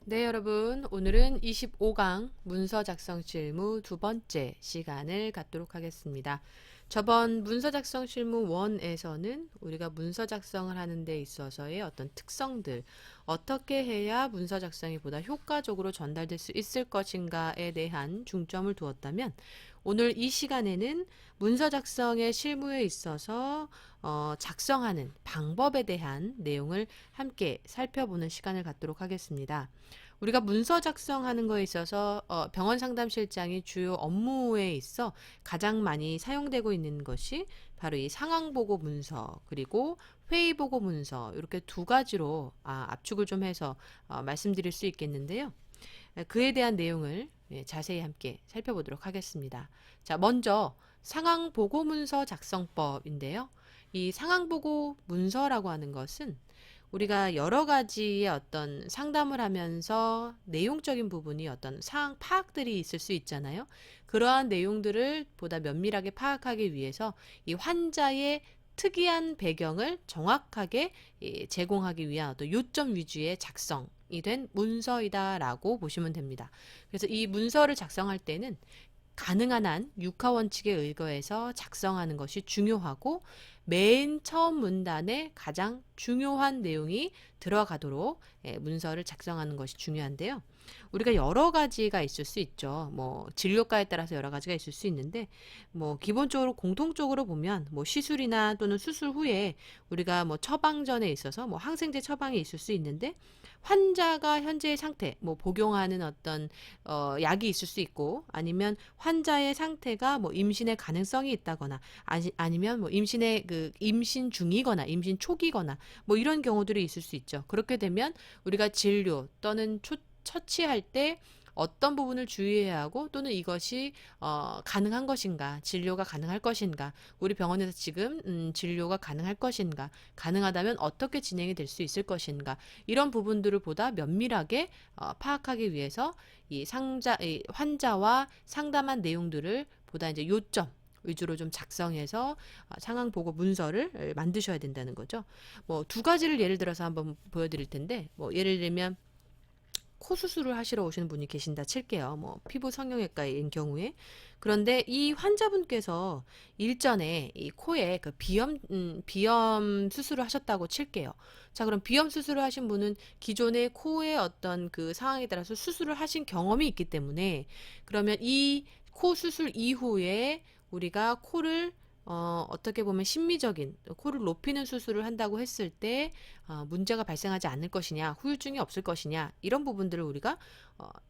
네, 여러분. 오늘은 25강 문서 작성 실무 두 번째 시간을 갖도록 하겠습니다. 저번 문서 작성 실무 1에서는 우리가 문서 작성을 하는 데 있어서의 어떤 특성들, 어떻게 해야 문서 작성이 보다 효과적으로 전달될 수 있을 것인가에 대한 중점을 두었다면, 오늘 이 시간에는 문서 작성의 실무에 있어서 작성하는 방법에 대한 내용을 함께 살펴보는 시간을 갖도록 하겠습니다. 우리가 문서 작성하는 거에 있어서 병원 상담실장이 주요 업무에 있어 가장 많이 사용되고 있는 것이 바로 이 상황보고 문서 그리고 회의보고 문서, 이렇게 두 가지로 압축을 좀 해서 말씀드릴 수 있겠는데요. 그에 대한 내용을 자세히 함께 살펴보도록 하겠습니다. 자, 먼저 상황보고 문서 작성법인데요. 이 상황보고 문서라고 하는 것은 우리가 여러 가지의 어떤 상담을 하면서 내용적인 부분이 어떤 상황 파악들이 있을 수 있잖아요. 그러한 내용들을 보다 면밀하게 파악하기 위해서 이 환자의 특이한 배경을 정확하게 제공하기 위한 어떤 요점 위주의 작성이 된 문서이다라고 보시면 됩니다. 그래서 이 문서를 작성할 때는 가능한 한 육하 원칙에 의거해서 작성하는 것이 중요하고, 맨 처음 문단에 가장 중요한 내용이 들어가도록 문서를 작성하는 것이 중요한데요. 우리가 여러 가지가 있을 수 있죠. 뭐 진료과에 따라서 여러 가지가 있을 수 있는데, 뭐 기본적으로 공통적으로 보면 뭐 시술이나 또는 수술 후에 우리가 뭐 처방전에 있어서 뭐 항생제 처방이 있을 수 있는데, 환자가 현재의 상태, 뭐 복용하는 어떤 약이 있을 수 있고, 아니면 환자의 상태가 뭐 임신의 가능성이 있다거나, 아니면 뭐 임신 중이거나 임신 초기거나 뭐 이런 경우들이 있을 수 있죠. 그렇게 되면 우리가 진료 또는 처치할 때 어떤 부분을 주의해야 하고, 또는 이것이 가능한 것인가, 진료가 가능할 것인가, 우리 병원에서 지금 진료가 가능할 것인가, 가능하다면 어떻게 진행이 될 수 있을 것인가, 이런 부분들을 보다 면밀하게 파악하기 위해서 이 환자와 상담한 내용들을 보다 이제 요점 위주로 좀 작성해서 상황 보고 문서를 만드셔야 된다는 거죠. 뭐 두 가지를 예를 들어서 한번 보여드릴 텐데, 뭐 예를 들면 코 수술을 하시러 오시는 분이 계신다 칠게요. 뭐 피부 성형외과인 경우에. 그런데 이 환자분께서 일전에 이 코에 그 비염 수술을 하셨다고 칠게요. 자, 그럼 비염 수술을 하신 분은 기존에 코의 어떤 그 상황에 따라서 수술을 하신 경험이 있기 때문에, 그러면 이 코 수술 이후에 우리가 코를 어떻게 보면 심미적인 코를 높이는 수술을 한다고 했을 때 문제가 발생하지 않을 것이냐, 후유증이 없을 것이냐, 이런 부분들을 우리가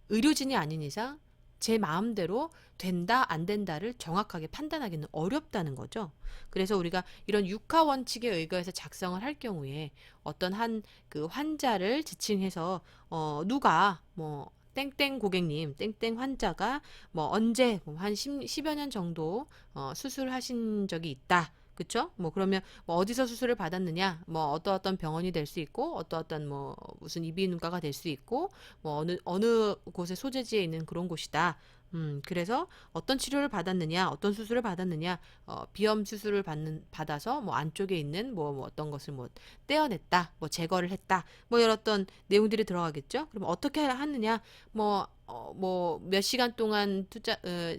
의료진이 아닌 이상 제 마음대로 된다 안 된다를 정확하게 판단하기는 어렵다는 거죠. 그래서 우리가 이런 육하 원칙에 의거해서 작성을 할 경우에 어떤 한 그 환자를 지칭해서 누가 뭐 땡땡 고객님, 땡땡 환자가 뭐 언제 뭐한 10여 년 정도 수술하신 적이 있다. 그쵸? 뭐 그러면 뭐 어디서 수술을 받았느냐, 뭐 어떤 병원이 될 수 있고, 어떤 뭐 무슨 이비인후과가 될 수 있고, 뭐 어느 곳에 소재지에 있는 그런 곳이다. 그래서 어떤 치료를 받았느냐, 어떤 수술을 받았느냐, 비염 수술을 받아서 뭐 안쪽에 있는 뭐 어떤 것을 뭐 떼어냈다, 뭐 제거를 했다, 뭐 이런 어떤 내용들이 들어가겠죠. 그럼 어떻게 하느냐, 뭐 뭐 몇 시간 동안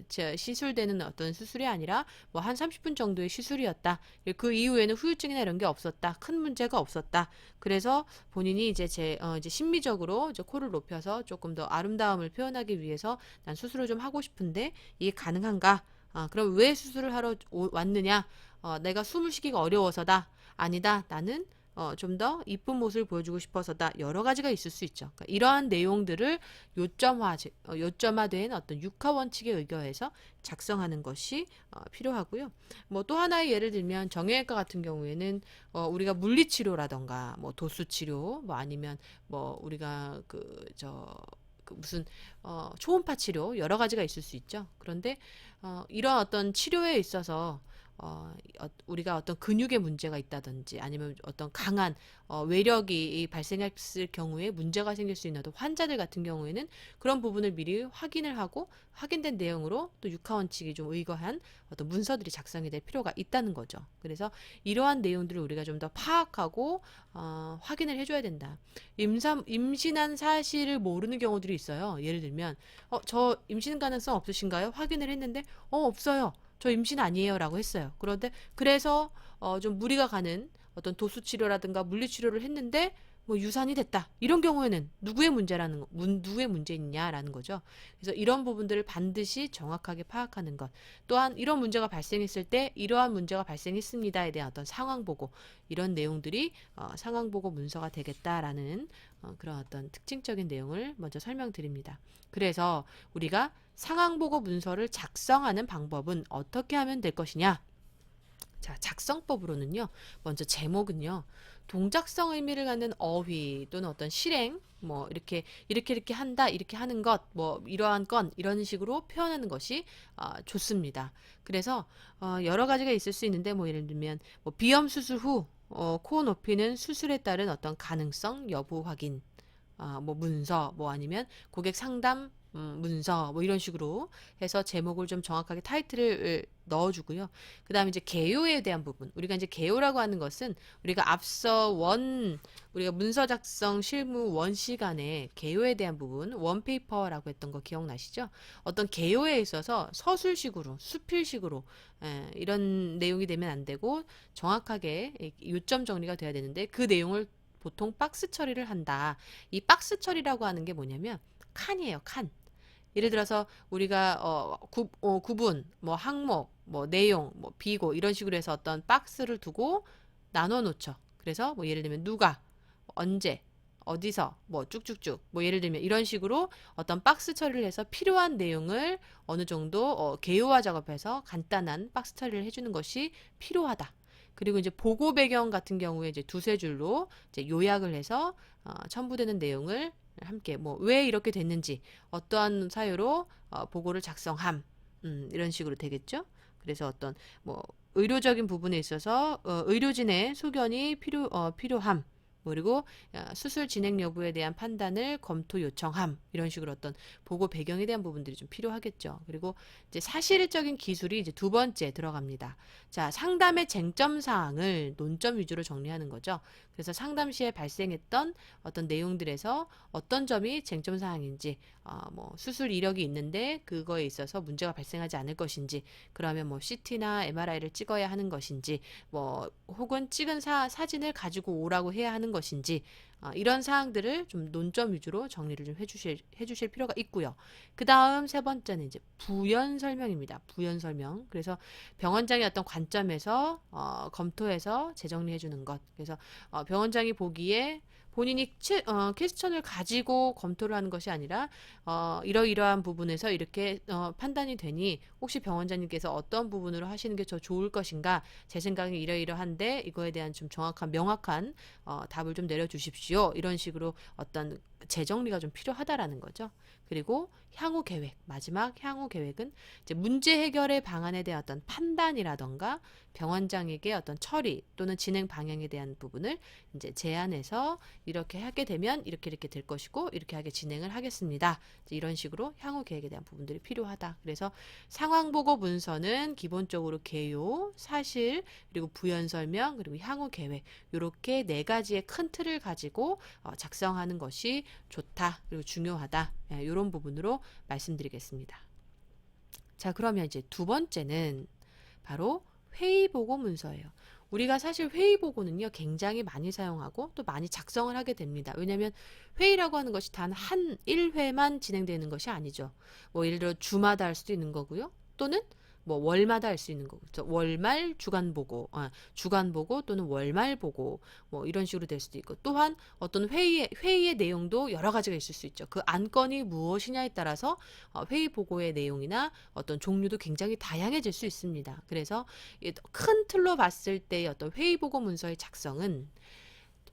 시술되는 어떤 수술이 아니라 뭐 한 30분 정도의 시술이었다. 그 이후에는 후유증이나 이런 게 없었다. 큰 문제가 없었다. 그래서 본인이 이제 심미적으로 이제 코를 높여서 조금 더 아름다움을 표현하기 위해서 난 수술을 좀 하고 싶은데 이게 가능한가? 그럼 왜 수술을 하러 왔느냐? 내가 숨을 쉬기가 어려워서다. 아니다. 나는 좀 더 이쁜 모습을 보여주고 싶어서다. 여러 가지가 있을 수 있죠. 그러니까 이러한 내용들을 요점화된 어떤 육하 원칙에 의거해서 작성하는 것이 필요하고요. 뭐 또 하나의 예를 들면 정형외과 같은 경우에는 우리가 물리치료라던가 뭐 도수치료, 뭐 아니면 뭐 우리가 그 무슨 초음파 치료, 여러 가지가 있을 수 있죠. 그런데 이런 어떤 치료에 있어서 우리가 어떤 근육에 문제가 있다든지 아니면 어떤 강한 외력이 발생했을 경우에 문제가 생길 수 있는 어떤 환자들 같은 경우에는 그런 부분을 미리 확인을 하고 확인된 내용으로 또 육하원칙이 좀 의거한 어떤 문서들이 작성이 될 필요가 있다는 거죠. 그래서 이러한 내용들을 우리가 좀 더 파악하고 확인을 해줘야 된다. 임신한 사실을 모르는 경우들이 있어요. 예를 들면 저 임신 가능성 없으신가요? 확인을 했는데 없어요. 저 임신 아니에요 라고 했어요. 그런데 그래서 좀 무리가 가는 어떤 도수 치료라든가 물리 치료를 했는데 뭐 유산이 됐다. 이런 경우에는 누구의 문제있냐라는 거죠. 그래서 이런 부분들을 반드시 정확하게 파악하는 것. 또한 이런 문제가 발생했을 때 이러한 문제가 발생했습니다에 대한 어떤 상황 보고 이런 내용들이 상황 보고 문서가 되겠다라는 그런 어떤 특징적인 내용을 먼저 설명드립니다. 그래서 우리가 상황 보고 문서를 작성하는 방법은 어떻게 하면 될 것이냐? 자, 작성법으로는요. 먼저 제목은요. 동작성 의미를 갖는 어휘 또는 어떤 실행, 뭐 이렇게 한다, 이렇게 하는 것, 뭐 이러한 건 이런 식으로 표현하는 것이 좋습니다. 그래서 여러 가지가 있을 수 있는데 뭐 예를 들면 뭐 비염 수술 후 코 높이는 수술에 따른 어떤 가능성 여부 확인, 뭐 문서, 뭐 아니면 고객 상담 문서, 뭐 이런 식으로 해서 제목을 좀 정확하게 타이틀을 넣어주고요. 그 다음에 이제 개요에 대한 부분. 우리가 이제 개요라고 하는 것은 우리가 앞서 우리가 문서 작성 실무 원 시간에 개요에 대한 부분, 원페이퍼라고 했던 거 기억나시죠? 어떤 개요에 있어서 서술식으로, 수필식으로, 이런 내용이 되면 안 되고 정확하게 요점 정리가 돼야 되는데 그 내용을 보통 박스 처리를 한다. 이 박스 처리라고 하는 게 뭐냐면 칸이에요, 칸. 예를 들어서 우리가 구분, 뭐 항목, 뭐 내용, 뭐 비고 이런 식으로 해서 어떤 박스를 두고 나눠 놓죠. 그래서 뭐 예를 들면 누가, 언제, 어디서, 뭐 쭉쭉쭉, 뭐 예를 들면 이런 식으로 어떤 박스 처리를 해서 필요한 내용을 어느 정도 개요화 작업해서 간단한 박스 처리를 해주는 것이 필요하다. 그리고 이제 보고 배경 같은 경우에 이제 두세 줄로 이제 요약을 해서 첨부되는 내용을 함께 뭐 왜 이렇게 됐는지 어떠한 사유로 보고를 작성함 이런 식으로 되겠죠. 그래서 어떤 뭐 의료적인 부분에 있어서 의료진의 소견이 필요함 그리고 수술 진행 여부에 대한 판단을 검토 요청함 이런 식으로 어떤 보고 배경에 대한 부분들이 좀 필요하겠죠. 그리고 이제 사실적인 기술이 이제 두 번째 들어갑니다. 자, 상담의 쟁점 사항을 논점 위주로 정리하는 거죠. 그래서 상담 시에 발생했던 어떤 내용들에서 어떤 점이 쟁점 사항인지, 뭐 수술 이력이 있는데 그거에 있어서 문제가 발생하지 않을 것인지, 그러면 뭐 CT나 MRI를 찍어야 하는 것인지, 뭐 혹은 찍은 사진을 가지고 오라고 해야 하는 것인지, 이런 사항들을 좀 논점 위주로 정리를 좀 해주실 필요가 있고요. 그 다음 세 번째는 이제 부연 설명입니다. 부연 설명. 그래서 병원장의 어떤 관점에서 검토해서 재정리해 주는 것. 그래서 병원장이 보기에 본인이 퀘스천을 가지고 검토를 하는 것이 아니라 이러이러한 부분에서 이렇게 판단이 되니 혹시 병원장님께서 어떤 부분으로 하시는 게 더 좋을 것인가, 제 생각에 이러이러한데 이거에 대한 좀 정확한 명확한 답을 좀 내려주십시오. 이런 식으로 어떤 재정리가 좀 필요하다라는 거죠. 그리고 향후 계획, 마지막 향후 계획은 이제 문제 해결의 방안에 대한 어떤 판단이라던가 병원장에게 어떤 처리 또는 진행 방향에 대한 부분을 이제 제안해서 이렇게 하게 되면 이렇게 될 것이고 이렇게 하게 진행을 하겠습니다. 이런 식으로 향후 계획에 대한 부분들이 필요하다. 그래서 상황 보고 문서는 기본적으로 개요, 사실, 그리고 부연 설명, 그리고 향후 계획 이렇게 네 가지의 큰 틀을 가지고 작성하는 것이 좋다. 그리고 중요하다. 이런 부분으로 말씀드리겠습니다. 자, 그러면 이제 두 번째는 바로 회의 보고 문서예요. 우리가 사실 회의 보고는요, 굉장히 많이 사용하고 또 많이 작성을 하게 됩니다. 왜냐하면 회의라고 하는 것이 단 한 1회만 진행되는 것이 아니죠. 뭐 예를 들어 주마다 할 수도 있는 거고요. 또는 뭐 월마다 할 수 있는 거고, 월말 주간 보고, 주간 보고 또는 월말 보고, 뭐 이런 식으로 될 수도 있고, 또한 어떤 회의의 내용도 여러 가지가 있을 수 있죠. 그 안건이 무엇이냐에 따라서 회의 보고의 내용이나 어떤 종류도 굉장히 다양해질 수 있습니다. 그래서 큰 틀로 봤을 때의 어떤 회의 보고 문서의 작성은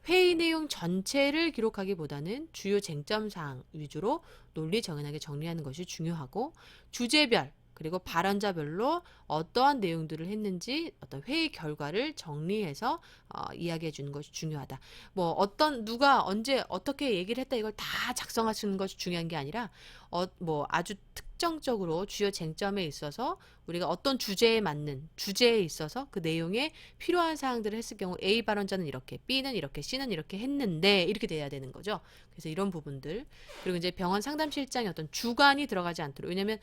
회의 내용 전체를 기록하기보다는 주요 쟁점 사항 위주로 논리 정연하게 정리하는 것이 중요하고, 주제별 그리고 발언자별로 어떠한 내용들을 했는지 어떤 회의 결과를 정리해서 이야기해 주는 것이 중요하다. 뭐 어떤 누가 언제 어떻게 얘기를 했다 이걸 다 작성하시는 것이 중요한 게 아니라 뭐 아주 특정적으로 주요 쟁점에 있어서 우리가 어떤 주제에 맞는 주제에 있어서 그 내용에 필요한 사항들을 했을 경우 A 발언자는 이렇게, B는 이렇게, C는 이렇게 했는데 이렇게 돼야 되는 거죠. 그래서 이런 부분들 그리고 이제 병원 상담실장의 어떤 주관이 들어가지 않도록 왜냐하면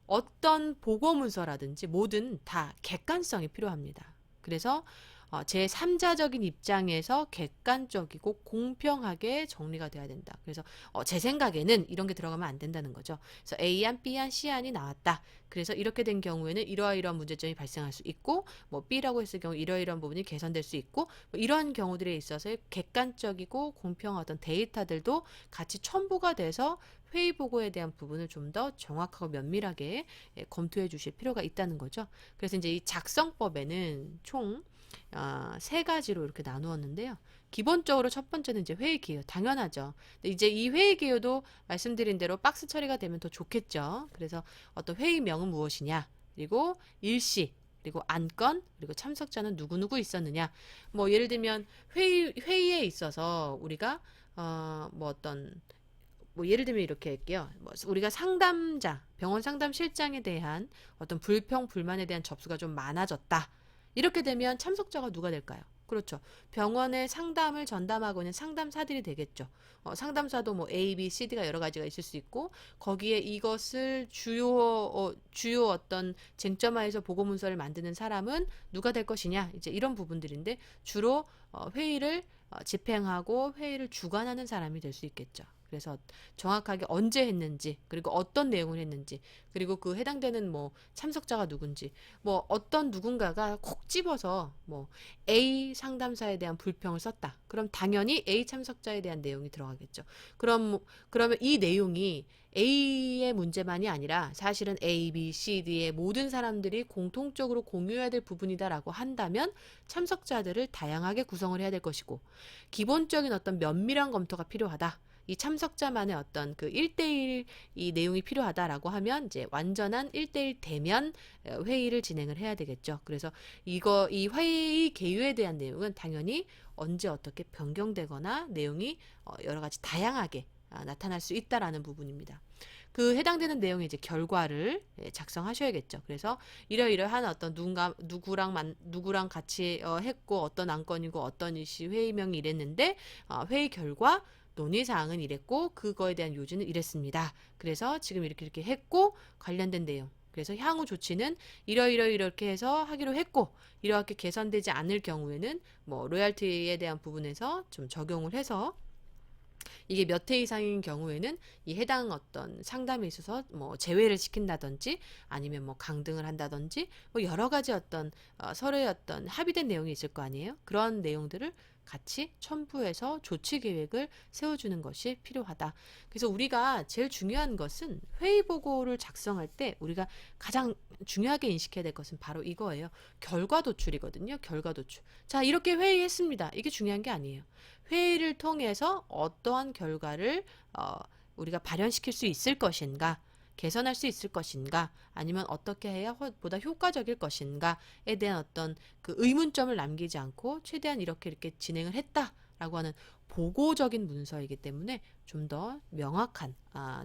어떤 보고 문서라든지 뭐든 다 객관성이 필요합니다. 그래서 제3자적인 입장에서 객관적이고 공평하게 정리가 돼야 된다. 그래서 제 생각에는 이런 게 들어가면 안 된다는 거죠. 그래서 A안, B안, C안이 나왔다. 그래서 이렇게 된 경우에는 이러이러한 문제점이 발생할 수 있고 뭐 B라고 했을 경우 이러이러한 부분이 개선될 수 있고 뭐 이런 경우들에 있어서 객관적이고 공평한 어떤 데이터들도 같이 첨부가 돼서 회의 보고에 대한 부분을 좀 더 정확하고 면밀하게 검토해 주실 필요가 있다는 거죠. 그래서 이제 이 작성법에는 총 세 가지로 이렇게 나누었는데요. 기본적으로 첫 번째는 이제 회의 기요. 당연하죠. 근데 이제 이 회의 기요도 말씀드린 대로 박스 처리가 되면 더 좋겠죠. 그래서 어떤 회의명은 무엇이냐, 그리고 일시, 그리고 안건, 그리고 참석자는 누구누구 있었느냐. 뭐 예를 들면 회의에 있어서 우리가 뭐 어떤 뭐 예를 들면 이렇게 할게요. 뭐 우리가 상담자, 병원 상담실장에 대한 어떤 불평, 불만에 대한 접수가 좀 많아졌다. 이렇게 되면 참석자가 누가 될까요? 그렇죠. 병원의 상담을 전담하고 있는 상담사들이 되겠죠. 상담사도 뭐 A, B, C, D가 여러 가지가 있을 수 있고 거기에 이것을 주요 어떤 쟁점화해서 보고 문서를 만드는 사람은 누가 될 것이냐 이제 이런 부분들인데 주로 회의를 집행하고 회의를 주관하는 사람이 될 수 있겠죠. 그래서 정확하게 언제 했는지 그리고 어떤 내용을 했는지 그리고 그 해당되는 뭐 참석자가 누군지 뭐 어떤 누군가가 콕 집어서 뭐 A 상담사에 대한 불평을 썼다. 그럼 당연히 A 참석자에 대한 내용이 들어가겠죠. 그러면 이 내용이 A의 문제만이 아니라 사실은 A, B, C, D의 모든 사람들이 공통적으로 공유해야 될 부분이다라고 한다면 참석자들을 다양하게 구성을 해야 될 것이고 기본적인 어떤 면밀한 검토가 필요하다. 이 참석자만의 어떤 그 1대1 이 내용이 필요하다라고 하면 이제 완전한 1대1 대면 회의를 진행을 해야 되겠죠. 그래서 이 회의 개요에 대한 내용은 당연히 언제 어떻게 변경되거나 내용이 여러 가지 다양하게 나타날 수 있다라는 부분입니다. 그 해당되는 내용의 이제 결과를 작성하셔야겠죠. 그래서 이러이러한 어떤 누구랑 같이 했고 어떤 안건이고 어떤 일시 회의명이 이랬는데 회의 결과 논의사항은 이랬고 그거에 대한 요지는 이랬습니다. 그래서 지금 이렇게 했고 관련된 내용 그래서 향후 조치는 이렇게 해서 하기로 했고 이렇게 개선되지 않을 경우에는 뭐 로얄티에 대한 부분에서 좀 적용을 해서 이게 몇 회 이상인 경우에는 이 해당 어떤 상담에 있어서 뭐 제외를 시킨다든지 아니면 뭐 강등을 한다든지 뭐 여러 가지 어떤 서로의 어떤 합의된 내용이 있을 거 아니에요. 그런 내용들을 같이 첨부해서 조치 계획을 세워주는 것이 필요하다. 그래서 우리가 제일 중요한 것은 회의 보고를 작성할 때 우리가 가장 중요하게 인식해야 될 것은 바로 이거예요. 결과 도출이거든요. 결과 도출. 자, 이렇게 회의했습니다. 이게 중요한 게 아니에요. 회의를 통해서 어떠한 결과를 우리가 발현시킬 수 있을 것인가, 개선할 수 있을 것인가, 아니면 어떻게 해야 보다 효과적일 것인가에 대한 어떤 그 의문점을 남기지 않고 최대한 이렇게 진행을 했다라고 하는 보고적인 문서이기 때문에 좀 더 명확한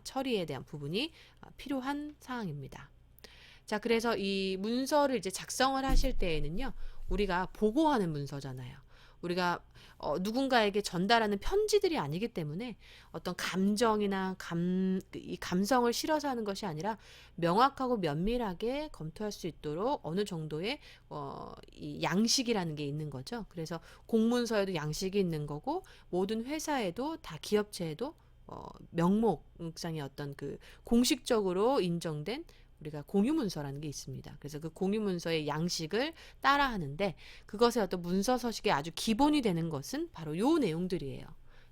처리에 대한 부분이 필요한 사항입니다. 자, 그래서 이 문서를 이제 작성을 하실 때에는요, 우리가 보고하는 문서잖아요. 우리가 누군가에게 전달하는 편지들이 아니기 때문에 어떤 감정이나 이 감성을 실어서 하는 것이 아니라 명확하고 면밀하게 검토할 수 있도록 어느 정도의 이 양식이라는 게 있는 거죠. 그래서 공문서에도 양식이 있는 거고 모든 회사에도 다 기업체에도 명목상의 어떤 그 공식적으로 인정된 우리가 공유문서라는 게 있습니다. 그래서 그 공유문서의 양식을 따라 하는데 그것의 어떤 문서 서식의 아주 기본이 되는 것은 바로 요 내용들이에요.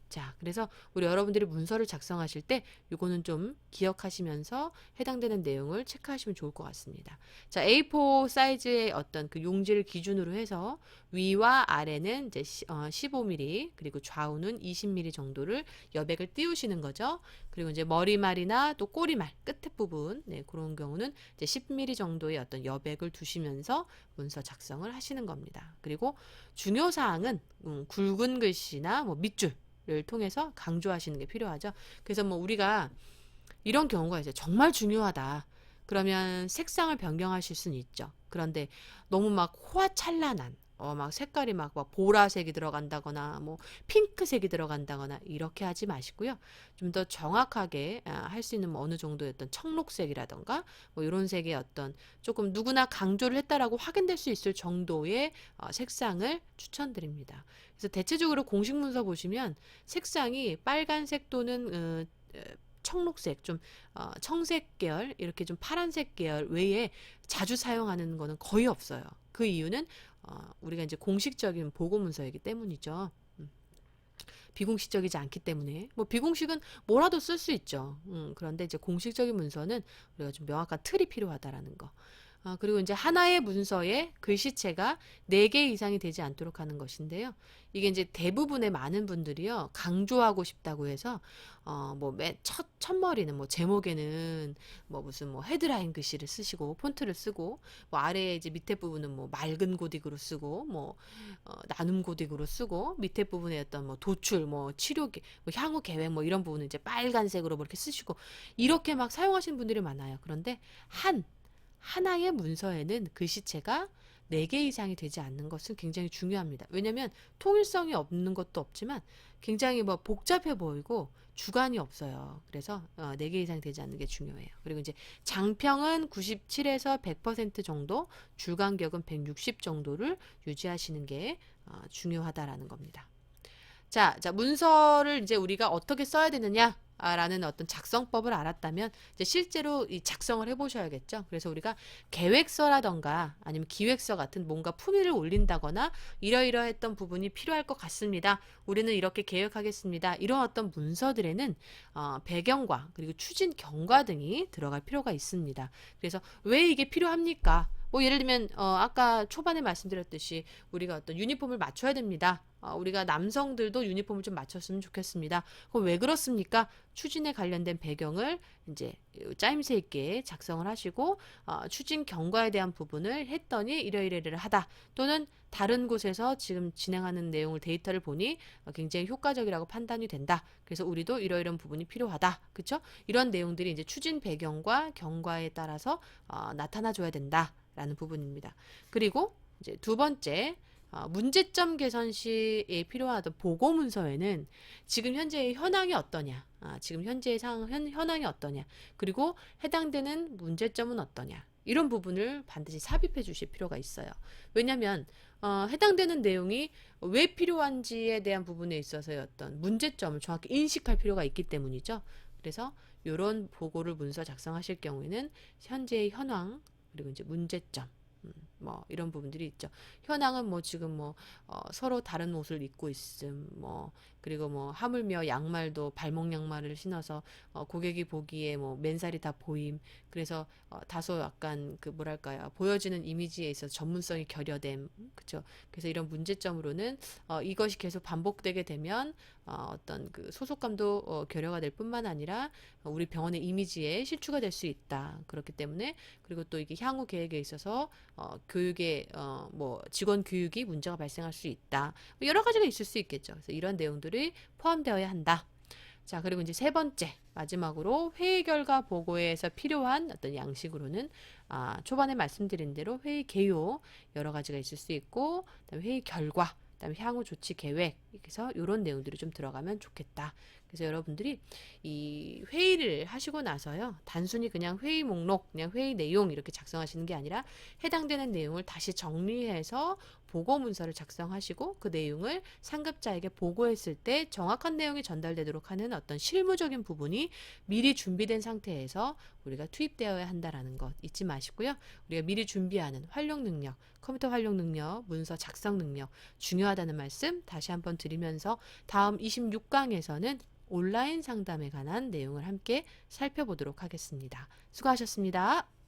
자, 그래서 우리 여러분들이 문서를 작성하실 때 요거는 좀 기억하시면서 해당되는 내용을 체크하시면 좋을 것 같습니다. 자, A4 사이즈의 어떤 그 용지를 기준으로 해서 위와 아래는 이제 15mm 그리고 좌우는 20mm 정도를 여백을 띄우시는 거죠. 그리고 이제 머리말이나 또 꼬리말 끝에 부분 네, 그런 경우는 이제 10mm 정도의 어떤 여백을 두시면서 문서 작성을 하시는 겁니다. 그리고 중요 사항은 굵은 글씨나 뭐 밑줄 를 통해서 강조하시는 게 필요하죠. 그래서 뭐 우리가 이런 경우가 있어요. 정말 중요하다. 그러면 색상을 변경하실 수는 있죠. 그런데 너무 막 호화찬란한 막 색깔이 막 보라색이 들어간다거나 뭐 핑크색이 들어간다거나 이렇게 하지 마시고요. 좀 더 정확하게 할 수 있는 뭐 어느 정도의 어떤 청록색이라던가 뭐 이런 색의 어떤 조금 누구나 강조를 했다라고 확인될 수 있을 정도의 색상을 추천드립니다. 그래서 대체적으로 공식 문서 보시면 색상이 빨간색 또는 청록색, 좀 청색 계열, 이렇게 좀 파란색 계열 외에 자주 사용하는 거는 거의 없어요. 그 이유는 우리가 이제 공식적인 보고 문서이기 때문이죠. 비공식적이지 않기 때문에 뭐 비공식은 뭐라도 쓸 수 있죠. 그런데 이제 공식적인 문서는 우리가 좀 명확한 틀이 필요하다라는 거. 그리고 이제 하나의 문서에 글씨체가 4개 이상이 되지 않도록 하는 것인데요. 이게 이제 대부분의 많은 분들이요, 강조하고 싶다고 해서, 뭐, 맨 첫머리는 뭐, 제목에는 뭐, 무슨 뭐, 헤드라인 글씨를 쓰시고, 폰트를 쓰고, 뭐, 아래에 이제 밑에 부분은 뭐, 맑은 고딕으로 쓰고, 뭐, 나눔 고딕으로 쓰고, 밑에 부분에 어떤 뭐, 도출, 뭐, 뭐, 향후 계획, 뭐, 이런 부분은 이제 빨간색으로 뭐 이렇게 쓰시고, 이렇게 막 사용하시는 분들이 많아요. 그런데 하나의 문서에는 글씨체가 4개 이상이 되지 않는 것은 굉장히 중요합니다. 왜냐하면 통일성이 없는 것도 없지만 굉장히 뭐 복잡해 보이고 주관이 없어요. 그래서 4개 이상이 되지 않는 게 중요해요. 그리고 이제 장평은 97에서 100% 정도, 줄간격은 160 정도를 유지하시는 게 중요하다라는 겁니다. 자, 문서를 이제 우리가 어떻게 써야 되느냐? 라는 어떤 작성법을 알았다면 이제 실제로 이 작성을 해보셔야겠죠. 그래서 우리가 계획서라던가 아니면 기획서 같은 뭔가 품위를 올린다거나 이러이러했던 부분이 필요할 것 같습니다. 우리는 이렇게 계획하겠습니다. 이런 어떤 문서들에는 배경과 그리고 추진 경과 등이 들어갈 필요가 있습니다. 그래서 왜 이게 필요합니까? 뭐 예를 들면 아까 초반에 말씀드렸듯이 우리가 어떤 유니폼을 맞춰야 됩니다. 우리가 남성들도 유니폼을 좀 맞췄으면 좋겠습니다. 그럼 왜 그렇습니까? 추진에 관련된 배경을 이제 짜임새 있게 작성을 하시고 추진 경과에 대한 부분을 했더니 이러이러이러 하다. 또는 다른 곳에서 지금 진행하는 내용을 데이터를 보니 굉장히 효과적이라고 판단이 된다. 그래서 우리도 이러이러한 부분이 필요하다. 그렇죠? 이런 내용들이 이제 추진 배경과 경과에 따라서 나타나 줘야 된다라는 부분입니다. 그리고 이제 두 번째 문제점 개선 시에 필요하던 보고 문서에는 지금 현재의 현황이 어떠냐, 지금 현재의 현황이 어떠냐, 그리고 해당되는 문제점은 어떠냐, 이런 부분을 반드시 삽입해 주실 필요가 있어요. 왜냐하면 해당되는 내용이 왜 필요한지에 대한 부분에 있어서의 어떤 문제점을 정확히 인식할 필요가 있기 때문이죠. 그래서 이런 보고를 문서 작성하실 경우에는 현재의 현황 그리고 이제 문제점 뭐 이런 부분들이 있죠. 현황은 뭐 지금 뭐 서로 다른 옷을 입고 있음 뭐 그리고 뭐 하물며 양말도 발목 양말을 신어서 고객이 보기에 뭐 맨살이 다 보임. 그래서 다소 약간 그 뭐랄까요 보여지는 이미지에 있어서 전문성이 결여됨. 그렇죠. 그래서 이런 문제점으로는 이것이 계속 반복되게 되면 어떤 그 소속감도 결여가 될 뿐만 아니라 우리 병원의 이미지에 실추가 될 수 있다. 그렇기 때문에 그리고 또 이게 향후 계획에 있어서 교육에 뭐 직원 교육이 문제가 발생할 수 있다. 뭐 여러 가지가 있을 수 있겠죠. 그래서 이런 내용들이 포함되어야 한다. 자, 그리고 이제 세 번째 마지막으로 회의 결과 보고에서 필요한 어떤 양식으로는 초반에 말씀드린 대로 회의 개요 여러 가지가 있을 수 있고 그다음에 회의 결과 그다음에 향후 조치 계획 그래서 이런 내용들이 좀 들어가면 좋겠다. 그래서 여러분들이 이 회의를 하시고 나서요 단순히 그냥 회의 목록 그냥 회의 내용 이렇게 작성하시는 게 아니라 해당되는 내용을 다시 정리해서 보고 문서를 작성하시고 그 내용을 상급자에게 보고했을 때 정확한 내용이 전달되도록 하는 어떤 실무적인 부분이 미리 준비된 상태에서 우리가 투입되어야 한다라는 것 잊지 마시고요. 우리가 미리 준비하는 활용 능력, 컴퓨터 활용 능력, 문서 작성 능력 중요하다는 말씀 다시 한번 드리면서 다음 26강에서는 온라인 상담에 관한 내용을 함께 살펴보도록 하겠습니다. 수고하셨습니다.